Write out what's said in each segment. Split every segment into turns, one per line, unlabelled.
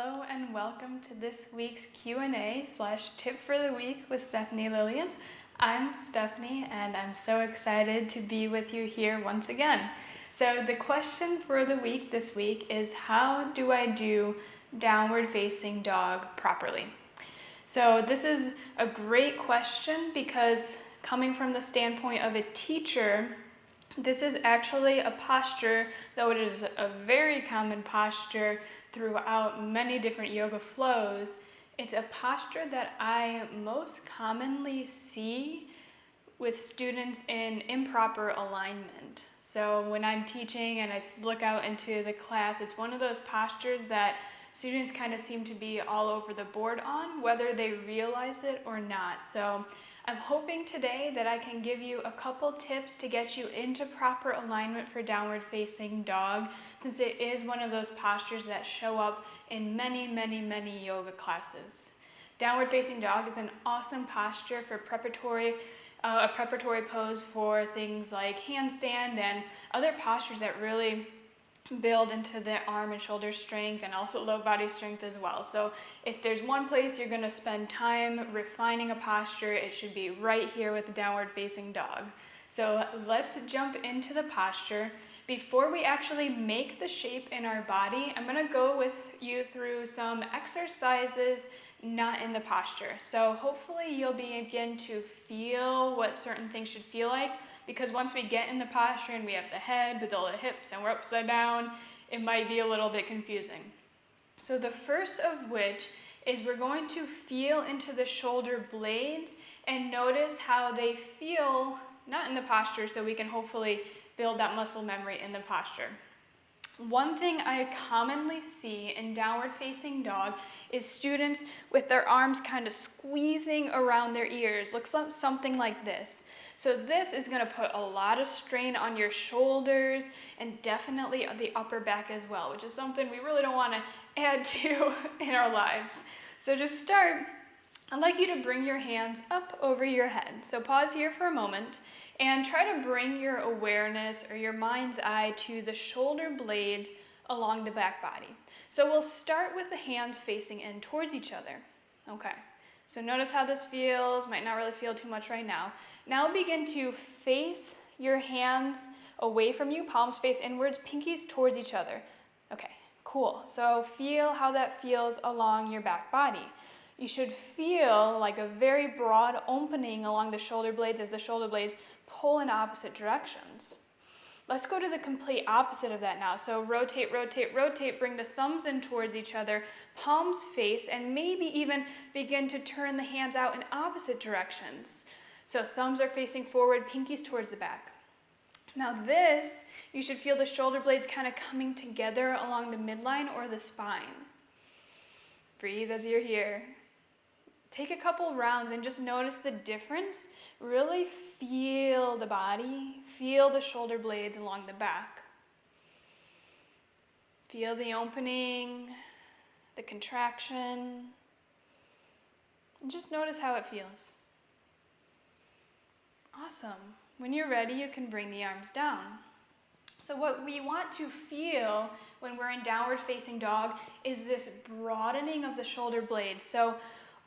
Hello and welcome to this week's Q&A/tip for the week with Stephanie Lillian. I'm Stephanie and I'm so excited to be with you here once again. So the question for the week this week is, how do I do downward facing dog properly? So this is a great question because coming from the standpoint of a teacher, this is actually a posture, though it is a very common posture throughout many different yoga flows. It's a posture that I most commonly see with students in improper alignment. So when I'm teaching and I look out into the class, it's one of those postures that students kind of seem to be all over the board on, whether they realize it or not. So I'm hoping today that I can give you a couple tips to get you into proper alignment for downward facing dog, since it is one of those postures that show up in many yoga classes. Downward facing dog is an awesome posture for a preparatory pose for things like handstand and other postures that really build into the arm and shoulder strength and also low body strength as well. So if there's one place you're going to spend time refining a posture, it should be right here with the downward facing dog. So let's jump into the posture. Before we actually make the shape in our body, I'm going to go with you through some exercises not in the posture. So hopefully you'll begin to feel what certain things should feel like, because once we get in the posture and we have the head with all the hips and we're upside down, it might be a little bit confusing. So the first of which is we're going to feel into the shoulder blades and notice how they feel not in the posture, so we can hopefully build that muscle memory in the posture. One thing I commonly see in downward facing dog is students with their arms kind of squeezing around their ears. Looks like something like this. So this is going to put a lot of strain on your shoulders and definitely the upper back as well, which is something we really don't want to add to in our lives. So to start, I'd like you to bring your hands up over your head. So pause here for a moment and try to bring your awareness or your mind's eye to the shoulder blades along the back body. So we'll start with the hands facing in towards each other. Okay, so notice how this feels. Might not really feel too much right now. Now begin to face your hands away from you, palms face inwards, pinkies towards each other. Okay, cool. So feel how that feels along your back body. You should feel like a very broad opening along the shoulder blades as the shoulder blades pull in opposite directions. Let's go to the complete opposite of that now. So rotate, bring the thumbs in towards each other, palms face, and maybe even begin to turn the hands out in opposite directions. So thumbs are facing forward, pinkies towards the back. Now this, you should feel the shoulder blades kind of coming together along the midline or the spine. Breathe as you're here. Take a couple rounds and just notice the difference. Really feel the body, feel the shoulder blades along the back. Feel the opening, the contraction, and just notice how it feels. Awesome. When you're ready, you can bring the arms down. So what we want to feel when we're in downward facing dog is this broadening of the shoulder blades. So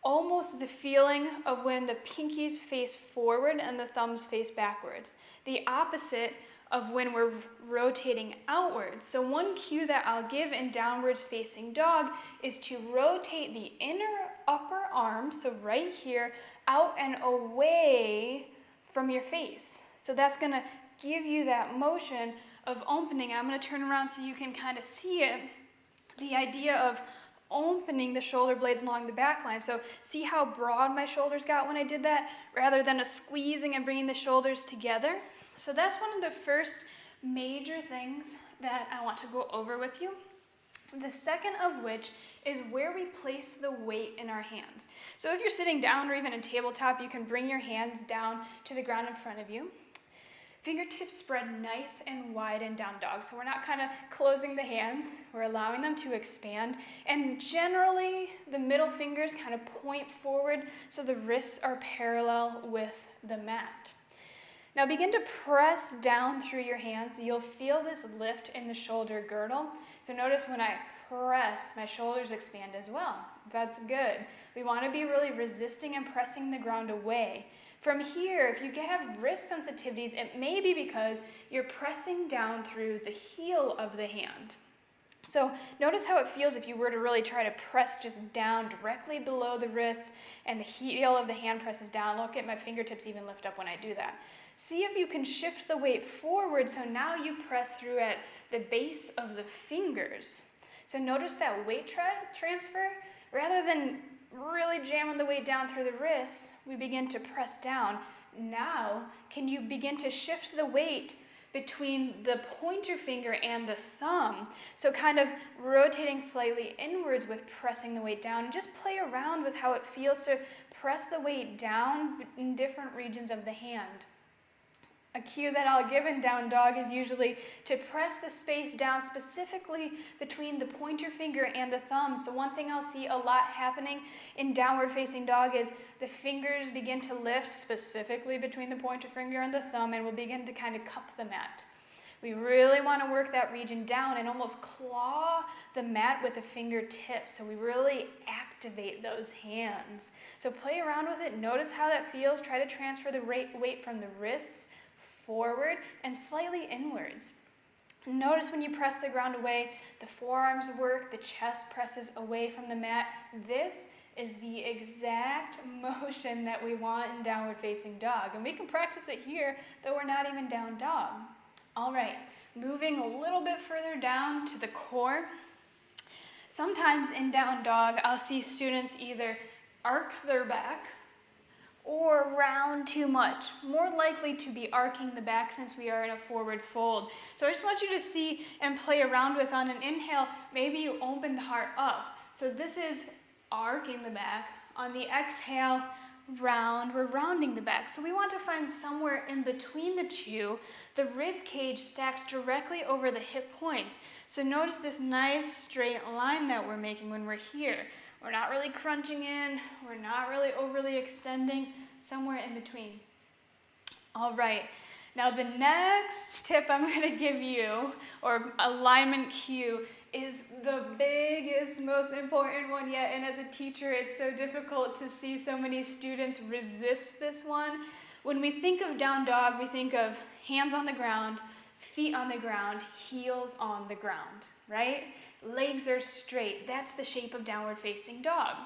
almost the feeling of when the pinkies face forward and the thumbs face backwards. The opposite of when we're rotating outwards. So one cue that I'll give in downwards facing dog is to rotate the inner upper arm, so right here, out and away from your face. So that's going to give you that motion of opening. I'm going to turn around so you can kind of see it. The idea of opening the shoulder blades along the back line. So see how broad my shoulders got when I did that, rather than a squeezing and bringing the shoulders together. So that's one of the first major things that I want to go over with you. The second of which is where we place the weight in our hands. So if you're sitting down or even in tabletop, you can bring your hands down to the ground in front of you. Fingertips spread nice and wide in down dog. So we're not kind of closing the hands, we're allowing them to expand. And generally, the middle fingers kind of point forward so the wrists are parallel with the mat. Now begin to press down through your hands. You'll feel this lift in the shoulder girdle. So notice when I press, my shoulders expand as well. That's good. We want to be really resisting and pressing the ground away. From here, if you have wrist sensitivities, it may be because you're pressing down through the heel of the hand. So notice how it feels if you were to really try to press just down directly below the wrist and the heel of the hand presses down. Look at my fingertips even lift up when I do that. See if you can shift the weight forward so now you press through at the base of the fingers. So notice that weight transfer. Rather than really jamming the weight down through the wrists, we begin to press down. Now, can you begin to shift the weight between the pointer finger and the thumb? So kind of rotating slightly inwards with pressing the weight down. And just play around with how it feels to press the weight down in different regions of the hand. A cue that I'll give in down dog is usually to press the space down specifically between the pointer finger and the thumb. So one thing I'll see a lot happening in downward facing dog is the fingers begin to lift specifically between the pointer finger and the thumb, and we'll begin to kind of cup the mat. We really want to work that region down and almost claw the mat with the fingertips, so we really activate those hands. So play around with it. Notice how that feels. Try to transfer the weight from the wrists forward and slightly inwards. Notice when you press the ground away, the forearms work, the chest presses away from the mat. This is the exact motion that we want in downward facing dog. And we can practice it here, though we're not even down dog. All right, moving a little bit further down to the core. Sometimes in down dog, I'll see students either arc their back or round too much, more likely to be arcing the back since we are in a forward fold. So I just want you to see and play around with on an inhale, maybe you open the heart up. So this is arcing the back. On the exhale, round, we're rounding the back. So we want to find somewhere in between the two. The rib cage stacks directly over the hip points. So notice this nice straight line that we're making when we're here. We're not really crunching in, we're not really overly extending, somewhere in between. All right, now the next tip I'm going to give you, or alignment cue, is the biggest, most important one yet. And as a teacher, it's so difficult to see so many students resist this one. When we think of down dog, we think of hands on the ground, feet on the ground, heels on the ground, right? Legs are straight. That's the shape of downward facing dog.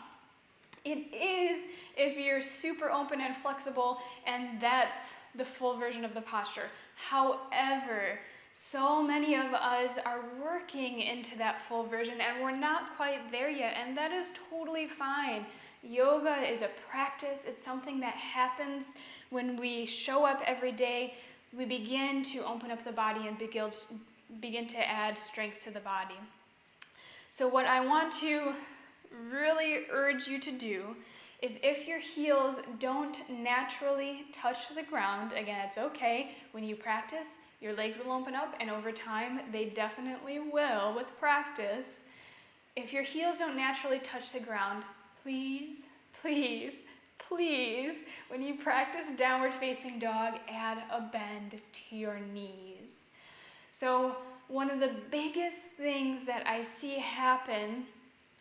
It is if you're super open and flexible, and that's the full version of the posture. However, so many of us are working into that full version and we're not quite there yet, and that is totally fine. Yoga is a practice. It's something that happens when we show up every day. We begin to open up the body and begin to add strength to the body. So what I want to really urge you to do is, if your heels don't naturally touch the ground, again, it's okay. When you practice, your legs will open up, and over time, they definitely will with practice. If your heels don't naturally touch the ground, please, please, please, when you practice downward facing dog, add a bend to your knees. So one of the biggest things that I see happen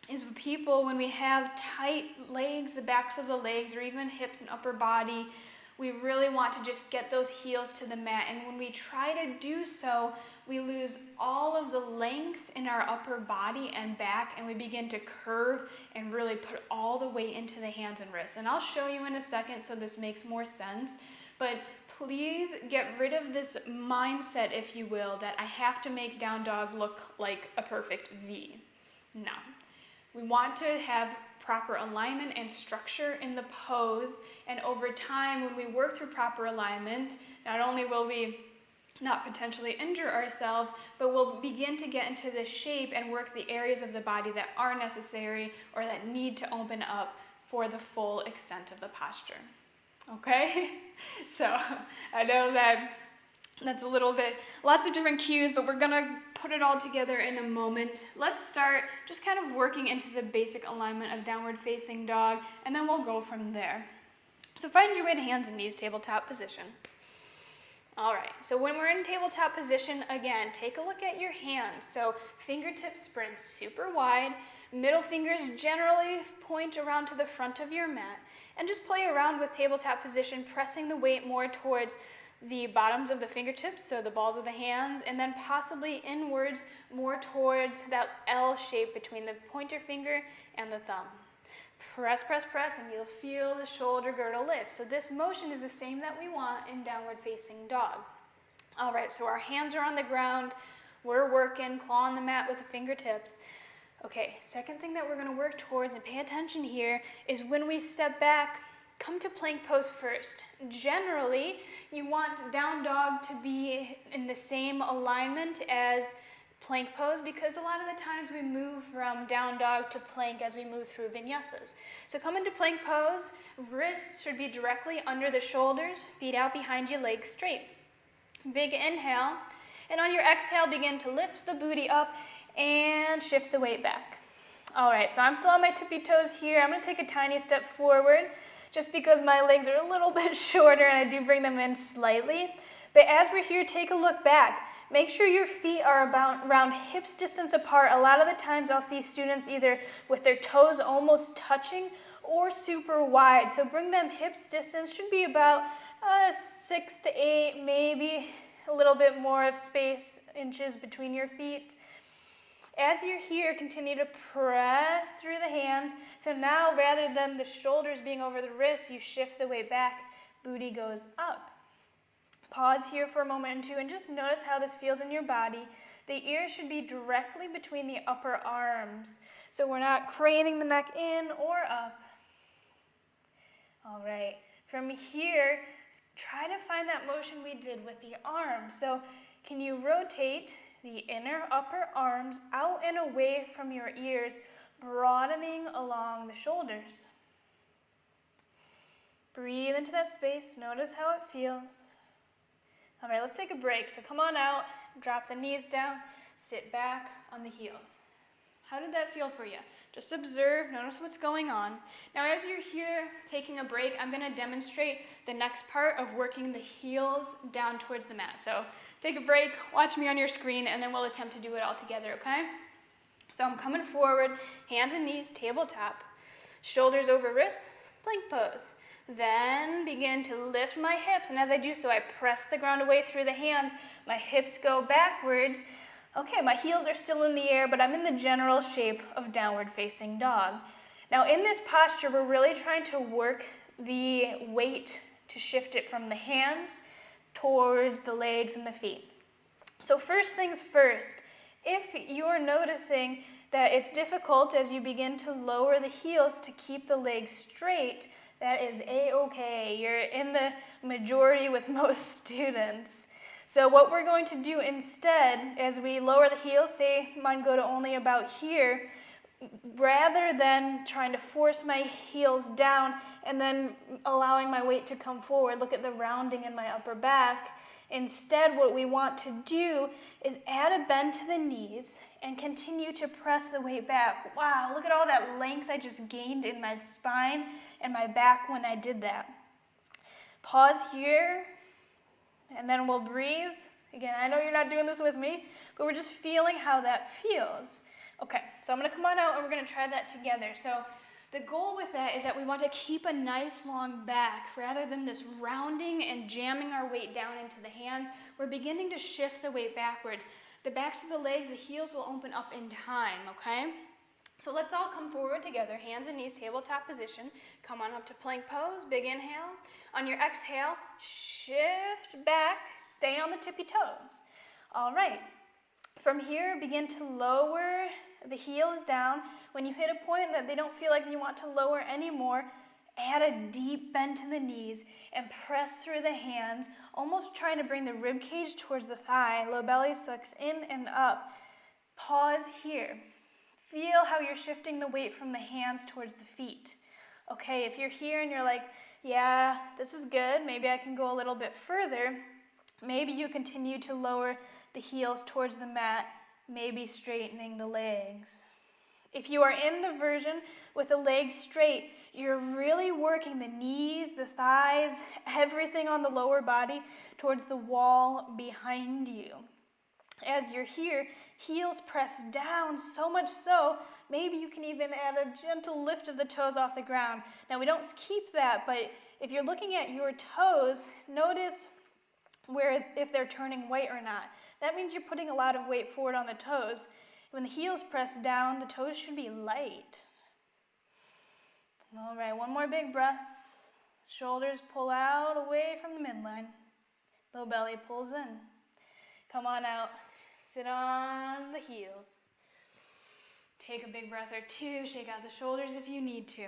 is people, when we have tight legs, the backs of the legs, or even hips and upper body, we really want to just get those heels to the mat. And when we try to do so, we lose all of the length in our upper body and back, and we begin to curve and really put all the weight into the hands and wrists. And I'll show you in a second so this makes more sense. But please get rid of this mindset, if you will, that I have to make down dog look like a perfect V. No. We want to have proper alignment and structure in the pose, and over time, when we work through proper alignment, not only will we not potentially injure ourselves, but we'll begin to get into the shape and work the areas of the body that are necessary or that need to open up for the full extent of the posture. Okay? So I know that's a little bit, lots of different cues, but we're gonna put it all together in a moment. Let's start just kind of working into the basic alignment of downward facing dog, and then we'll go from there. So find your way to hands and knees, tabletop position. All right, so when we're in tabletop position, again, take a look at your hands. So fingertips spread super wide, middle fingers generally point around to the front of your mat, and just play around with tabletop position, pressing the weight more towards the bottoms of the fingertips, so the balls of the hands, and then possibly inwards more towards that L shape between the pointer finger and the thumb. Press, press, press, and you'll feel the shoulder girdle lift. So this motion is the same that we want in downward facing dog. All right, so our hands are on the ground. We're working, clawing the mat with the fingertips. Okay, second thing that we're gonna work towards, and pay attention here, is when we step back, come to plank pose first. Generally, you want down dog to be in the same alignment as plank pose, because a lot of the times we move from down dog to plank as we move through vinyasas. So come into plank pose, wrists should be directly under the shoulders, feet out behind you, legs straight. Big inhale, and on your exhale, begin to lift the booty up and shift the weight back. All right, so I'm still on my tippy toes here. I'm gonna take a tiny step forward just because my legs are a little bit shorter and I do bring them in slightly. But as we're here, take a look back. Make sure your feet are about around hips distance apart. A lot of the times I'll see students either with their toes almost touching or super wide. So bring them hips distance, should be about 6 to 8, maybe a little bit more of space, inches between your feet. As you're here, continue to press through the hands. So now rather than the shoulders being over the wrists, you shift the weight back, booty goes up. Pause here for a moment or two and just notice how this feels in your body. The ears should be directly between the upper arms, so we're not craning the neck in or up. All right, from here, try to find that motion we did with the arms. So can you rotate the inner upper arms out and away from your ears, broadening along the shoulders? Breathe into that space, notice how it feels. All right, let's take a break. So come on out, drop the knees down, sit back on the heels. How did that feel for you? Just observe, notice what's going on. Now as you're here taking a break, I'm gonna demonstrate the next part of working the heels down towards the mat. So take a break, watch me on your screen, and then we'll attempt to do it all together, okay? So I'm coming forward, hands and knees, tabletop, shoulders over wrists, plank pose. Then begin to lift my hips, and as I do so, I press the ground away through the hands. My hips go backwards. Okay, my heels are still in the air, but I'm in the general shape of downward facing dog. Now in this posture, we're really trying to work the weight to shift it from the hands towards the legs and the feet. So first things first, if you're noticing that it's difficult as you begin to lower the heels to keep the legs straight, that is a-okay. You're in the majority with most students. So what we're going to do instead, as we lower the heels, say mine go to only about here, rather than trying to force my heels down and then allowing my weight to come forward, look at the rounding in my upper back. Instead, what we want to do is add a bend to the knees and continue to press the weight back. Wow, look at all that length I just gained in my spine and my back when I did that. Pause here, and then we'll breathe. Again, I know you're not doing this with me, but we're just feeling how that feels. Okay, so I'm gonna come on out and we're gonna try that together. So the goal with that is that we want to keep a nice long back rather than this rounding and jamming our weight down into the hands. We're beginning to shift the weight backwards. The backs of the legs, the heels will open up in time, okay? So let's all come forward together, hands and knees, tabletop position. Come on up to plank pose, big inhale. On your exhale, shift back, stay on the tippy toes. All right. From here, begin to lower the heels down. When you hit a point that they don't feel like you want to lower anymore, add a deep bend to the knees and press through the hands, almost trying to bring the rib cage towards the thigh. Low belly sucks in and up. Pause here. Feel how you're shifting the weight from the hands towards the feet. Okay, if you're here and you're like, yeah, this is good, maybe I can go a little bit further, maybe you continue to lower the heels towards the mat, maybe straightening the legs.
If you are in the version with the legs straight, you're really working the knees, the thighs, everything on the lower body towards the wall behind you. As you're here, heels press down, so much so, maybe you can even add a gentle lift of the toes off the ground. Now we don't keep that, but if you're looking at your toes, notice where if they're turning white or not. That means you're putting a lot of weight forward on the toes. When the heels press down, the toes should be light. All right, one more big breath. Shoulders pull out away from the midline. Low belly pulls in. Come on out. Sit on the heels. Take a big breath or two. Shake out the shoulders if you need to.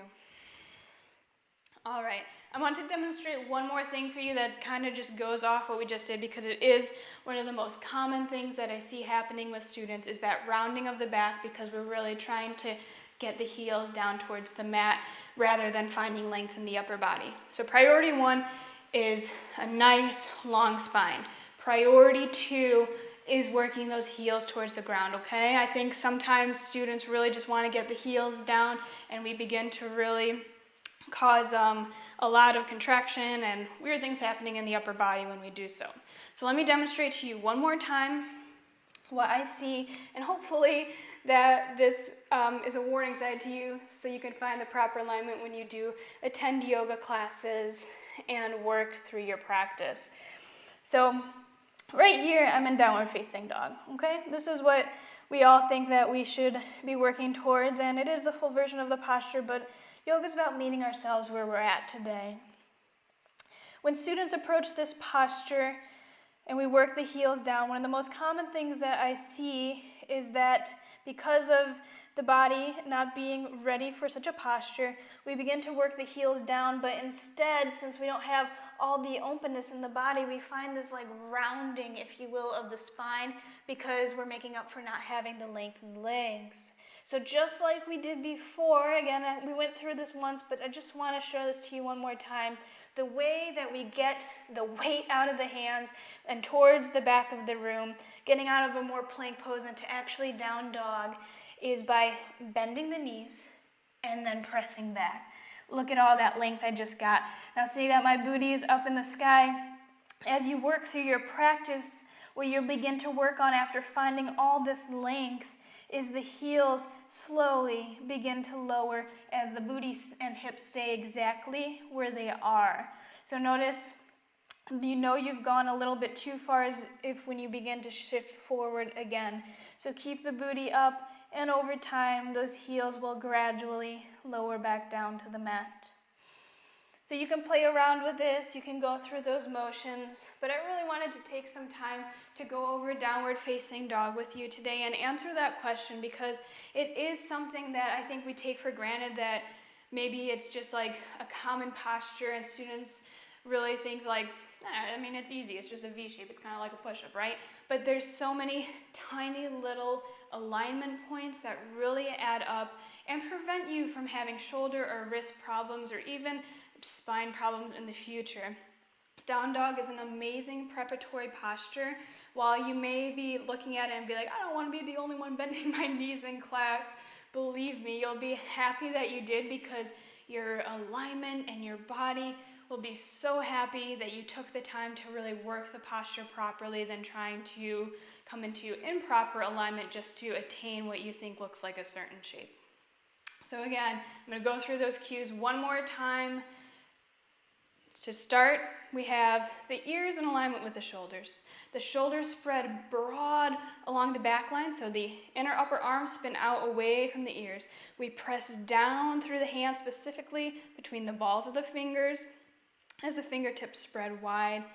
All right, I want to demonstrate one more thing for you that kind of just goes off what we just did, because it is one of the most common things that I see happening with students is that rounding of the back, because we're really trying to get the heels down towards the mat rather than finding length in the upper body. So priority 1 is a nice long spine. Priority 2 is working those heels towards the ground, okay? I think sometimes students really just want to get the heels down and we begin to really cause a lot of contraction and weird things happening in the upper body when we do so. So let me demonstrate to you one more time what I see, and hopefully that this is a warning sign to you so you can find the proper alignment when you do attend yoga classes and work through your practice. So right here, I'm in downward facing dog, okay? This is what we all think that we should be working towards, and it is the full version of the posture, but yoga is about meeting ourselves where we're at today. When students approach this posture and we work the heels down, one of the most common things that I see is that because of the body not being ready for such a posture, we begin to work the heels down, but instead, since we don't have all the openness in the body, we find this like rounding, if you will, of the spine because we're making up for not having the length in the legs. So just like we did before, again, we went through this once, but I just want to show this to you one more time. The way that we get the weight out of the hands and towards the back of the room, getting out of a more plank pose into actually down dog, is by bending the knees and then pressing back. Look at all that length I just got. Now see that my booty is up in the sky? As you work through your practice, what you'll begin to work on after finding all this length is the heels slowly begin to lower as the booty and hips stay exactly where they are. So notice, you know you've gone a little bit too far as if when you begin to shift forward again. So keep the booty up, and over time, those heels will gradually lower back down to the mat. So you can play around with this, you can go through those motions, but I really wanted to take some time to go over downward facing dog with you today and answer that question, because it is something that I think we take for granted, that maybe it's just like a common posture and students really think like, I mean, it's easy, it's just a V shape, it's kind of like a push-up, right? But there's so many tiny little alignment points that really add up and prevent you from having shoulder or wrist problems or even spine problems in the future. Down dog is an amazing preparatory posture. While you may be looking at it and be like, I don't want to be the only one bending my knees in class, believe me, you'll be happy that you did, because your alignment and your body will be so happy that you took the time to really work the posture properly than trying to come into improper alignment just to attain what you think looks like a certain shape. So again, I'm going to go through those cues one more time. To start, we have the ears in alignment with the shoulders. The shoulders spread broad along the back line, so the inner upper arms spin out away from the ears. We press down through the hands, specifically between the balls of the fingers, as the fingertips spread wide,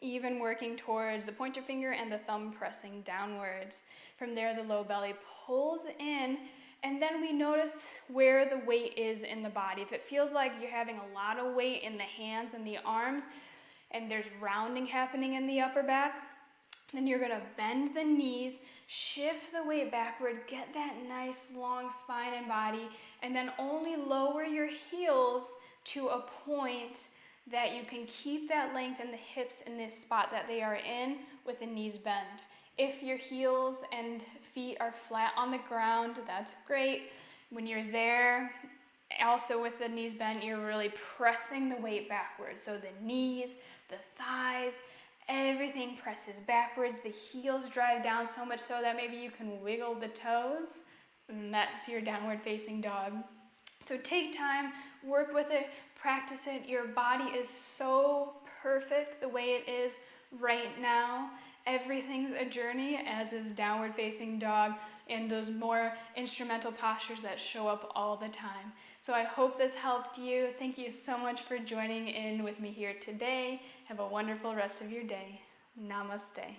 even working towards the pointer finger and the thumb pressing downwards. From there, the low belly pulls in, and then we notice where the weight is in the body. If it feels like you're having a lot of weight in the hands and the arms, and there's rounding happening in the upper back, then you're gonna bend the knees, shift the weight backward, get that nice long spine and body, and then only lower your heels to a point that you can keep that length in the hips in this spot that they are in with the knees bent. If your heels and
feet are flat on the ground, that's great. When you're there, also with the knees bent, you're really pressing the weight backwards. So the knees, the thighs, everything presses backwards. The heels drive down so much so that maybe you can wiggle the toes. And that's your downward facing dog. So take time, work with it, practice it. Your body is so perfect the way it is right now. Everything's a journey, as is downward facing dog and those more instrumental postures that show up all the time. So I hope this helped you. Thank you so much for joining in with me here today. Have a wonderful rest of your day. Namaste.